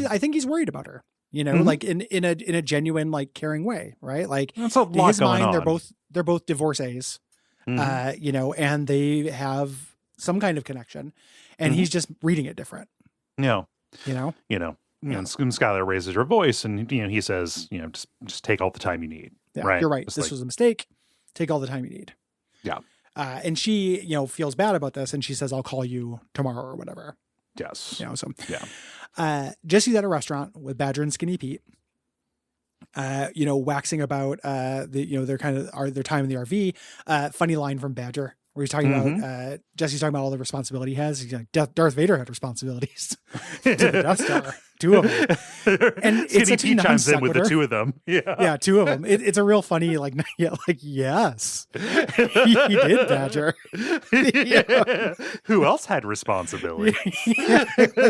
I think he's worried about her, like in a genuine, like caring way. Right. Like that's a lot in his going mind, on. they're both divorcees, and they have some kind of connection and he's just reading it different. And Skylar raises her voice and, he says, just take all the time you need. Yeah, right. You're right. This was a mistake. Take all the time you need. Yeah. And she, feels bad about this and she says, I'll call you tomorrow or whatever. Yes. Jesse's at a restaurant with Badger and Skinny Pete, waxing about, their time in the RV. Funny line from Badger where he's talking about, Jesse's talking about all the responsibility he has. He's like, Darth Vader had responsibilities to the Death Star, 2 of them. And it's such a chimes in with the 2 of them. Yeah, 2 of them. It's a real funny, yes, he did, Badger. Who else had responsibility?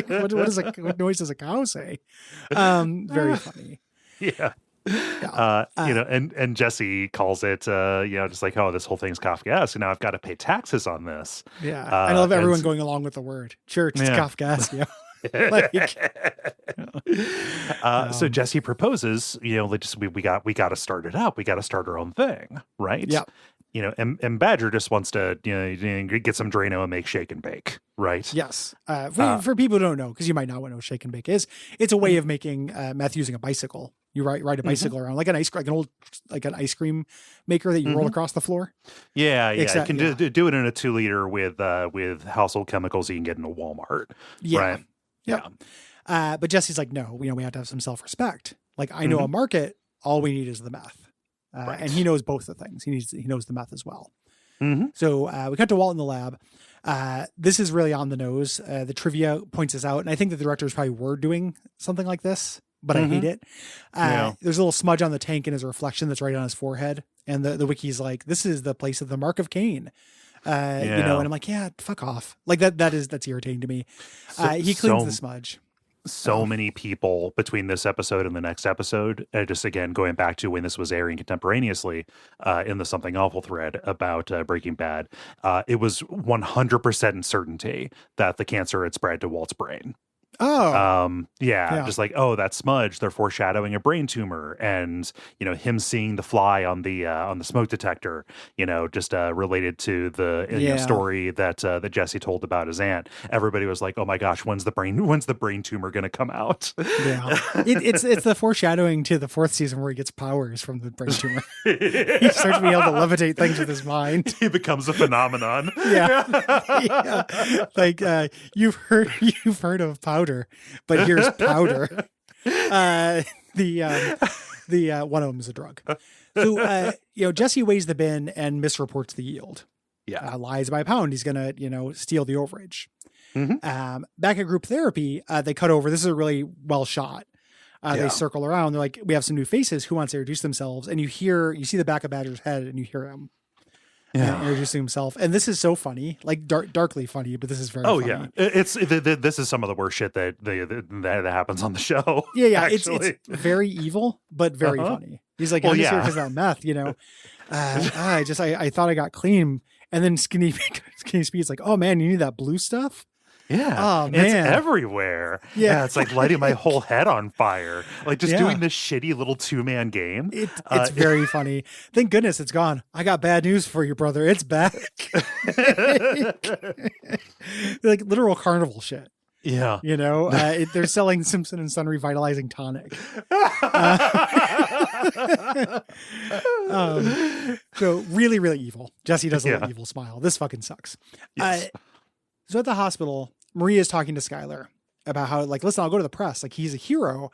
What noise does a cow say? Very funny. Yeah. And Jesse calls it, just like, oh, this whole thing's Kafkaesque, and now I've got to pay taxes on this. Yeah, I love everyone going along with the word. Church, it's Kafkaesque. So Jesse proposes, we got to start it up. We got to start our own thing, right? Yeah. And Badger just wants to, get some Drano and make shake and bake, right? Yes. For people who don't know, because you might not know what shake and bake is, it's a way of making meth using a bicycle. You ride a bicycle around like an ice cream maker that you roll across the floor. Yeah. Except, you can do it in a 2-liter with household chemicals you can get in a Walmart. Yeah. Right? Yep. Yeah. But Jesse's like, no, we have to have some self-respect. Like, I know a market. All we need is the meth. And he knows both the things. He knows the meth as well. So we cut to Walt in the lab. This is really on the nose. The trivia points this out. And I think that the directors probably were doing something like this, but I hate it. There's a little smudge on the tank and his reflection that's right on his forehead. And the wiki's like, this is the place of the mark of Cain. And I'm like, yeah, fuck off. Like that's irritating to me. He cleans the smudge. So many people between this episode and the next episode, just again, going back to when this was airing contemporaneously in the Something Awful thread about Breaking Bad, it was 100% certainty that the cancer had spread to Walt's brain. Just like, that smudge, they're foreshadowing a brain tumor, and him seeing the fly on the smoke detector, just related to the story that Jesse told about his aunt. Everybody was like, oh my gosh, when's the brain tumor going to come out? It's the foreshadowing to the 4th season where he gets powers from the brain tumor. He starts being able to levitate things with his mind. He becomes a phenomenon. Like you've heard of powder, but here's powder. One of them is a drug. So Jesse weighs the bin and misreports the yield. Lies by a pound. He's gonna steal the overage. Back at group therapy, they cut over. This is a really well shot. They circle around. They're like, we have some new faces. Who wants to introduce themselves? And you see the back of Badger's head, and you hear him. Introducing himself, and this is so funny, like darkly funny, but this is very funny. This is some of the worst shit that happens on the show. It's very evil but very funny. He's like, I'm just here because of that meth, I thought I got clean, and then Skinny Speed's like, oh man, you need that blue stuff. Oh, man. It's everywhere. It's like lighting my whole head on fire. Like just doing this shitty little 2-man game. It's very funny. Thank goodness it's gone. I got bad news for you, brother. It's back. Like literal carnival shit. Yeah. They're selling Simpson and Son revitalizing tonic. So really, really evil. Jesse does a little evil smile. This fucking sucks. Yes. So at the hospital, Maria's talking to Skyler about how, like, listen, I'll go to the press. Like, he's a hero.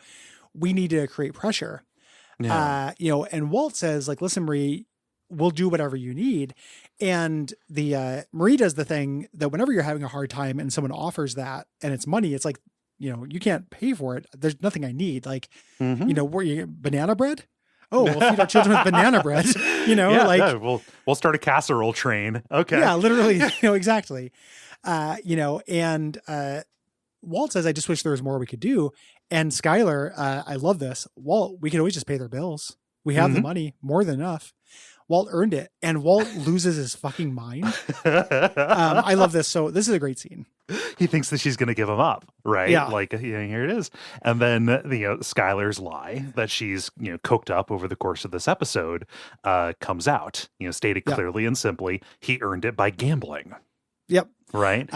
We need to create pressure. And Walt says, like, listen, Marie, we'll do whatever you need. And Marie does the thing that whenever you're having a hard time and someone offers that and it's money, it's like, you can't pay for it. There's nothing I need. Like, were you banana bread? Oh, we'll feed our children with banana bread. We'll start a casserole train. Okay. Yeah, literally, exactly. And Walt says, I just wish there was more we could do. And Skyler, I love this. Walt, we could always just pay their bills. We have the money, more than enough. Walt earned it, and Walt loses his fucking mind. I love this. So this is a great scene. He thinks that she's going to give him up, right? Yeah. Like, here it is. And then, Skyler's lie that she's, cooked up over the course of this episode comes out, stated clearly and simply, he earned it by gambling. Yep. Right.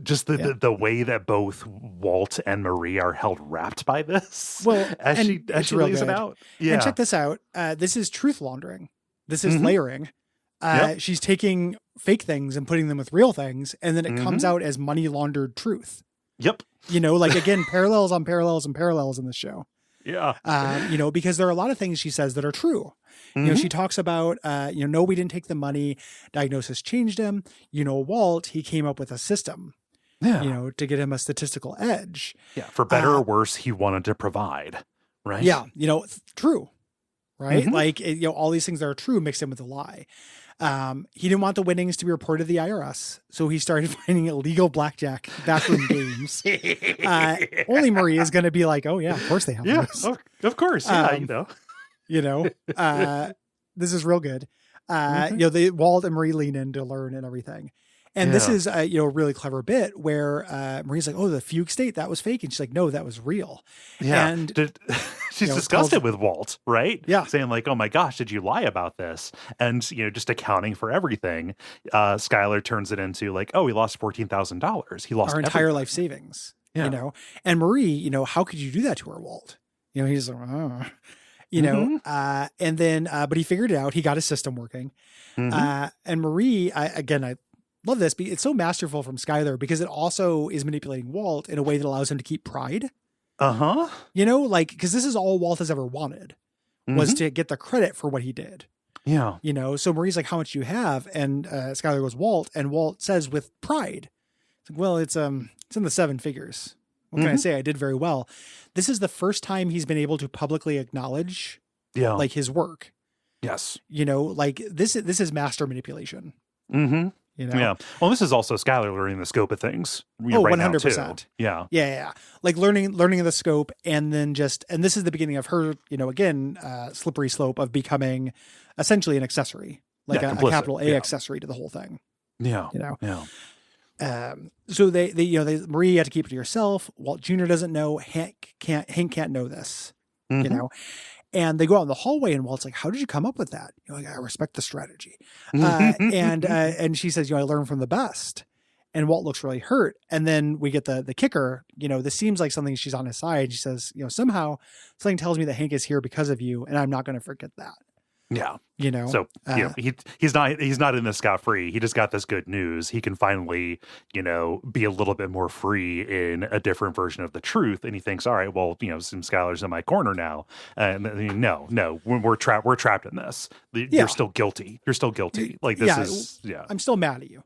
Just the way that both Walt and Marie are held wrapped by this. Well, as she lays it out. Yeah. And check this out. This is truth laundering. This is layering. She's taking fake things and putting them with real things, and then it comes out as money laundered truth. Yep. Again, parallels on parallels and parallels in this show. Yeah. Because there are a lot of things she says that are true. She talks about, no, we didn't take the money. Diagnosis changed him. Walt, he came up with a system, to get him a statistical edge. Yeah. For better or worse, he wanted to provide. Right. Yeah. True. Right. Like, all these things that are true mixed in with a lie. He didn't want the winnings to be reported to the IRS. So he started finding illegal blackjack backroom games. Only Marie is going to be like, oh yeah, of course they have. Yeah, of course. Yeah, this is real good. Walt and Marie lean in to learn and everything. And this is a really clever bit where Marie's like, oh, the fugue state, that was fake. And she's like, no, that was real. Yeah. And she's disgusted with Walt, right? Yeah. Saying like, oh my gosh, did you lie about this? And, just accounting for everything. Skyler turns it into like, oh, he lost $14,000. He lost our entire life savings, and Marie, how could you do that to her, Walt? He's like, oh. And then, but he figured it out. He got his system working. And Marie, I love this. It's so masterful from Skylar because it also is manipulating Walt in a way that allows him to keep pride. Because this is all Walt has ever wanted was to get the credit for what he did. Yeah. So Marie's like, how much do you have? And Skylar goes, Walt. And Walt says with pride, it's like, well, it's in the 7 figures. What can I say? I did very well. This is the first time he's been able to publicly acknowledge like his work. Yes. This is master manipulation. Yeah. Well, this is also Skylar learning the scope of things. Right 100%. Now too. Yeah. Yeah. Like learning the scope, and then and this is the beginning of her, again, slippery slope of becoming essentially an accessory, like a capital A accessory to the whole thing. Yeah. So they Marie, you have to keep it to yourself. Walt Jr. doesn't know. Hank can't know this, And they go out in the hallway, and Walt's like, "How did you come up with that?" I respect the strategy. And she says, "I learned from the best." And Walt looks really hurt. And then we get the kicker. This seems like something she's on his side. She says, "Somehow something tells me that Hank is here because of you, and I'm not going to forget that." Yeah. So he's not in this scot-free. He just got this good news. He can finally, be a little bit more free in a different version of the truth. And he thinks, all right, well, some Skylar's in my corner now. And no, we're trapped in this. You're still guilty. You're still guilty. Like this is. I'm still mad at you.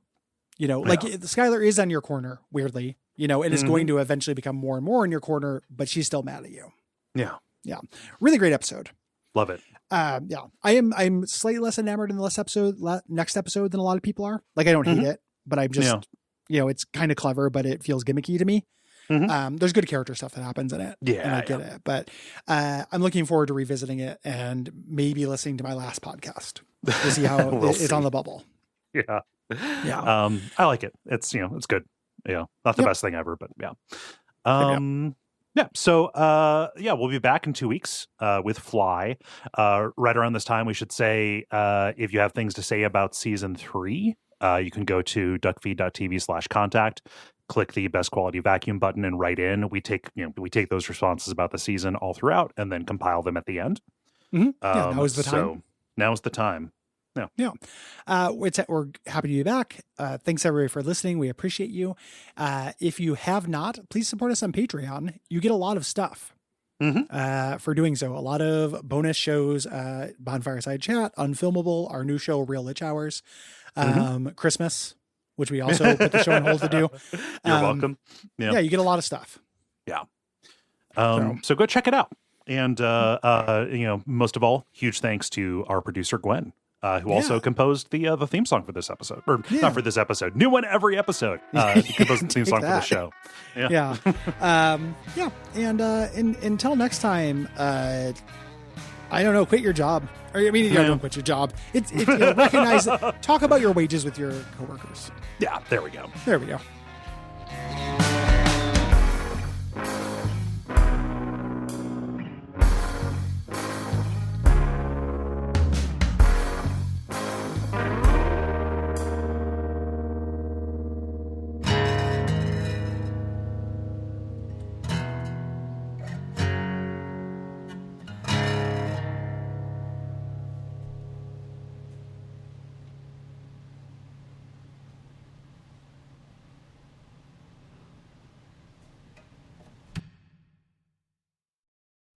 Skylar is on your corner, weirdly, and is going to eventually become more and more in your corner, but she's still mad at you. Yeah. Yeah. Really great episode. Love it. I'm slightly less enamored in the next episode than a lot of people are. Like, I don't hate it, but I'm just, it's kind of clever, but it feels gimmicky to me. There's good character stuff that happens in it. Yeah. And I get it, but, I'm looking forward to revisiting it and maybe listening to my last podcast to see how it's on the bubble. Yeah. Yeah. I like it. It's, it's good. Yeah. Not the best thing ever, but yeah. Yeah. So, we'll be back in 2 weeks with Fly. Right around this time, we should say, if you have things to say about season 3, you can go to Duckfeed.tv/contact, click the best quality vacuum button, and write in. We take those responses about the season all throughout, and then compile them at the end. Now is the time. So now is the time. Yeah. We're happy to be back. Thanks everybody for listening. We appreciate you. If you have not, please support us on Patreon. You get a lot of stuff for doing so. A lot of bonus shows, Bonfireside Chat, Unfilmable, our new show, Real Lich Hours, Christmas, which we also put the show on hold to do. You're welcome. Yeah, you get a lot of stuff. Yeah. So go check it out. And, most of all, huge thanks to our producer, Gwen. Who also composed the theme song for this episode, or not for this episode, new one every episode. He composed the theme song for the show. Yeah. And until next time, I don't know, quit your job. Don't quit your job. It's recognize, talk about your wages with your coworkers. Yeah, there we go. There we go.